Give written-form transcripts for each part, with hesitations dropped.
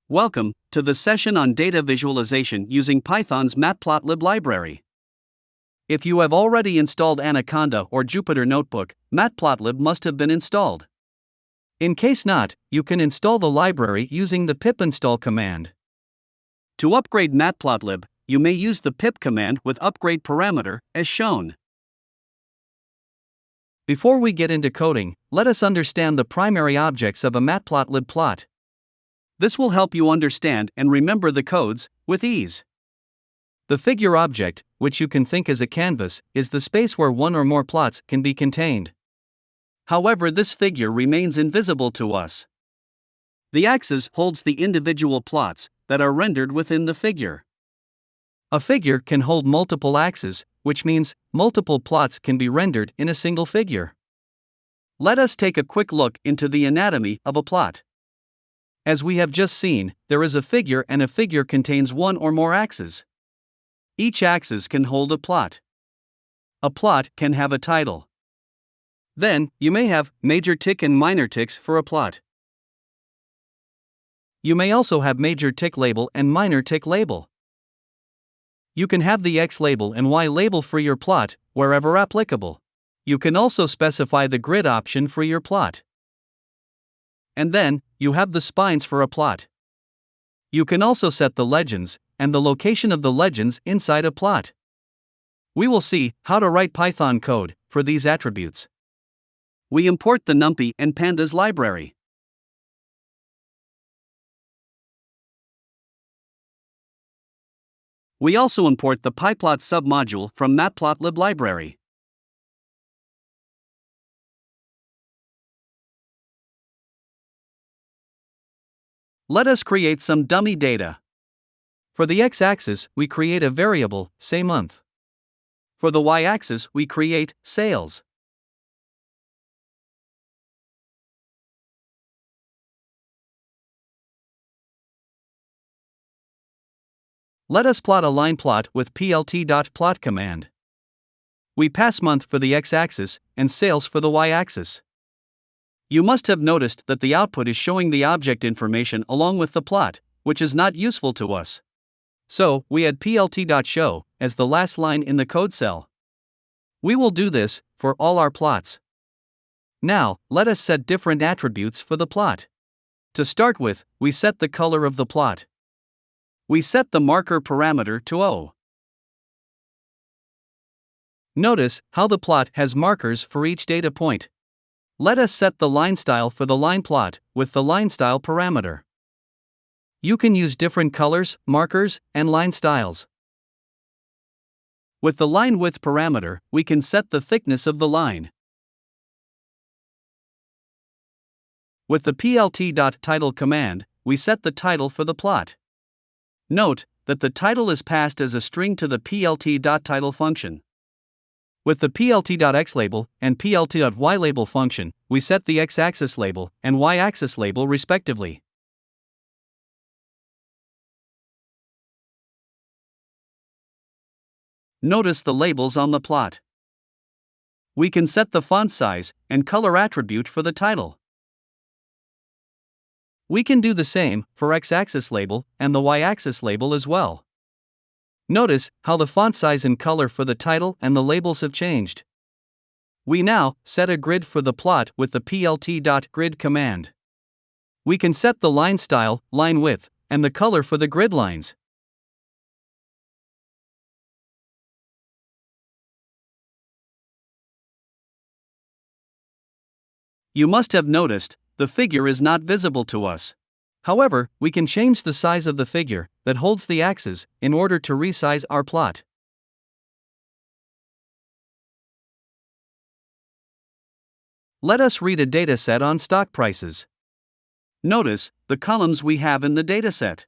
Welcome to the session on data visualization using Python's Matplotlib library. If you have already installed Anaconda or Jupyter Notebook, Matplotlib must have been installed. In case not, you can install the library using the pip install command. To upgrade Matplotlib, you may use the pip command with upgrade parameter, as shown. Before we get into coding, let us understand the primary objects of a Matplotlib plot. This will help you understand and remember the codes with ease. The figure object, which you can think as a canvas, is the space where one or more plots can be contained. However, this figure remains invisible to us. The axis holds the individual plots that are rendered within the figure. A figure can hold multiple axes, which means multiple plots can be rendered in a single figure. Let us take a quick look into the anatomy of a plot. As we have just seen, there is a figure and a figure contains one or more axes. Each axis can hold a plot. A plot can have a title. Then, you may have major tick and minor ticks for a plot. You may also have major tick label and minor tick label. You can have the X label and Y label for your plot, wherever applicable. You can also specify the grid option for your plot. And then, you have the spines for a plot. You can also set the legends and the location of the legends inside a plot. We will see how to write Python code for these attributes. We import the NumPy and Pandas library. We also import the pyplot submodule from Matplotlib library. Let us create some dummy data. For the x-axis, we create a variable, say month. For the y-axis, we create sales. Let us plot a line plot with plt.plot command. We pass month for the x-axis and sales for the y-axis. You must have noticed that the output is showing the object information along with the plot, which is not useful to us. So, we add plt.show as the last line in the code cell. We will do this for all our plots. Now, let us set different attributes for the plot. To start with, we set the color of the plot. We set the marker parameter to O. Notice how the plot has markers for each data point. Let us set the line style for the line plot with the line style parameter. You can use different colors, markers, and line styles. With the line width parameter, we can set the thickness of the line. With the plt.title command, we set the title for the plot. Note that the title is passed as a string to the plt.title function. With the plt.xLabel and plt.yLabel function, we set the x-axis label and y-axis label respectively. Notice the labels on the plot. We can set the font size and color attribute for the title. We can do the same for x-axis label and the y-axis label as well. Notice how the font size and color for the title and the labels have changed. We now set a grid for the plot with the plt.grid command. We can set the line style, line width, and the color for the grid lines. You must have noticed the figure is not visible to us. However, we can change the size of the figure that holds the axes in order to resize our plot. Let us read a dataset on stock prices. Notice the columns we have in the dataset.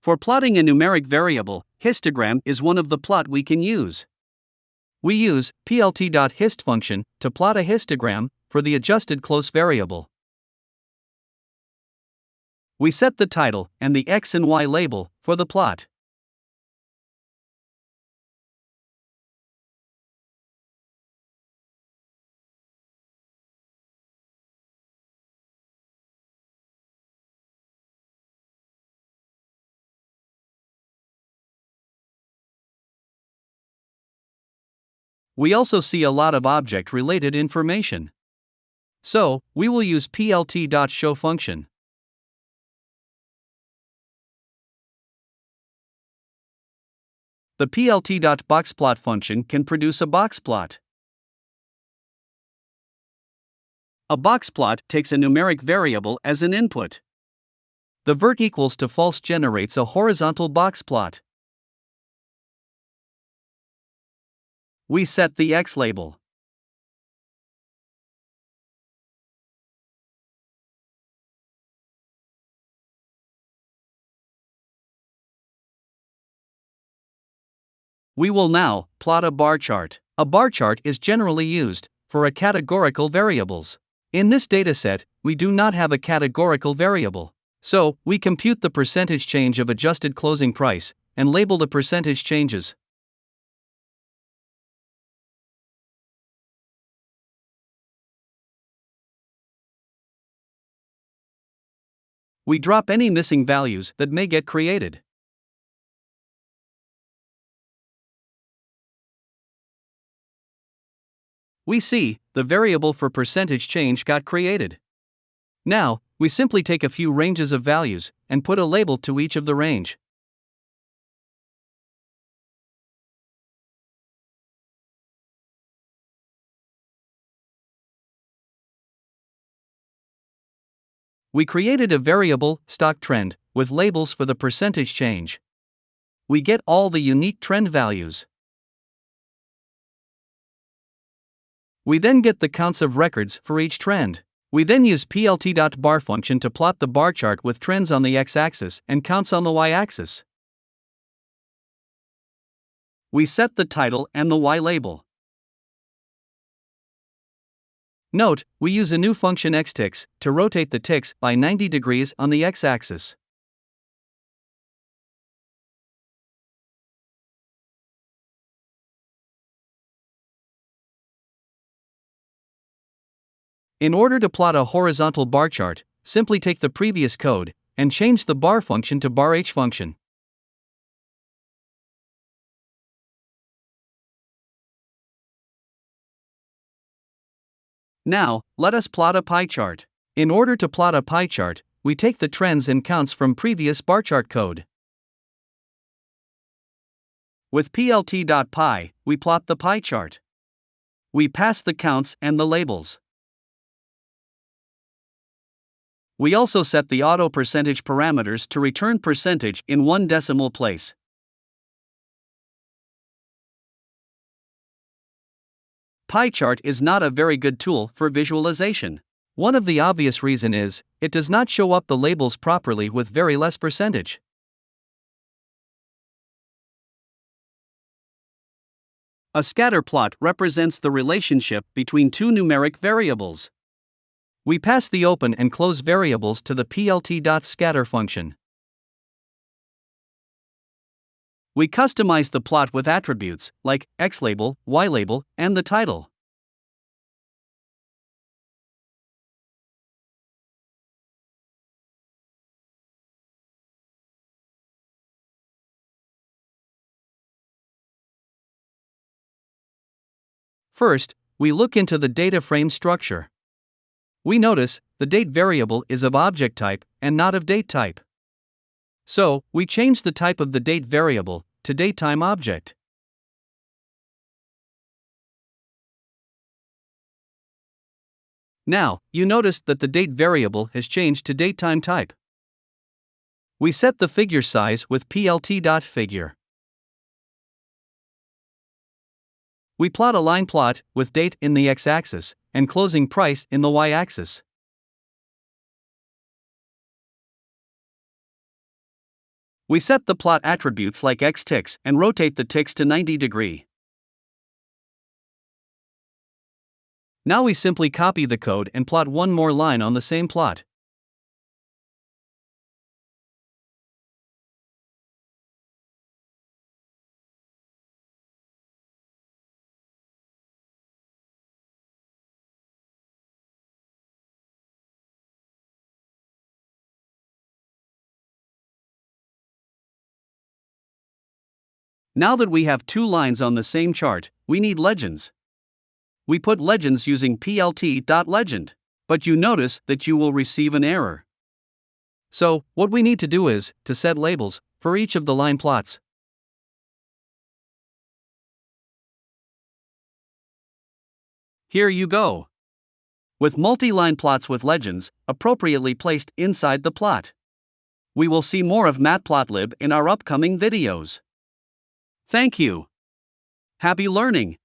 For plotting a numeric variable, histogram is one of the plot we can use. We use plt.hist function to plot a histogram for the adjusted close variable. We set the title and the X and Y label for the plot. We also see a lot of object-related information. So, we will use plt.show function. The plt.boxplot function can produce a box plot. A box plot takes a numeric variable as an input. The vert equals to false generates a horizontal box plot. We set the X label. We will now plot a bar chart. A bar chart is generally used for a categorical variables. In this dataset, we do not have a categorical variable. So, we compute the percentage change of adjusted closing price and label the percentage changes. We drop any missing values that may get created. We see the variable for percentage change got created. Now, we simply take a few ranges of values and put a label to each of the range. We created a variable, stock trend, with labels for the percentage change. We get all the unique trend values. We then get the counts of records for each trend. We then use plt.bar function to plot the bar chart with trends on the x-axis and counts on the y-axis. We set the title and the y label. Note, we use a new function xticks to rotate the ticks by 90 degrees on the x-axis. In order to plot a horizontal bar chart, simply take the previous code and change the bar function to bar h function. Now, let us plot a pie chart. In order to plot a pie chart, we take the trends and counts from previous bar chart code. With plt.pie, we plot the pie chart. We pass the counts and the labels. We also set the auto percentage parameters to return percentage in one decimal place. Pie chart is not a very good tool for visualization. One of the obvious reasons is, it does not show up the labels properly with very less percentage. A scatter plot represents the relationship between two numeric variables. We pass the open and close variables to the plt.scatter function. We customize the plot with attributes like X label, Y label, and the title. First, we look into the data frame structure. We notice the date variable is of object type and not of date type. So, we change the type of the date variable to datetime object. Now, you notice that the date variable has changed to datetime type. We set the figure size with plt.figure. We plot a line plot with date in the x-axis and closing price in the y-axis. We set the plot attributes like x ticks and rotate the ticks to 90 degrees. Now we simply copy the code and plot one more line on the same plot. Now that we have two lines on the same chart, we need legends. We put legends using plt.legend, but you notice that you will receive an error. So, what we need to do is to set labels for each of the line plots. Here you go. With multi-line plots with legends appropriately placed inside the plot. We will see more of Matplotlib in our upcoming videos. Thank you. Happy learning!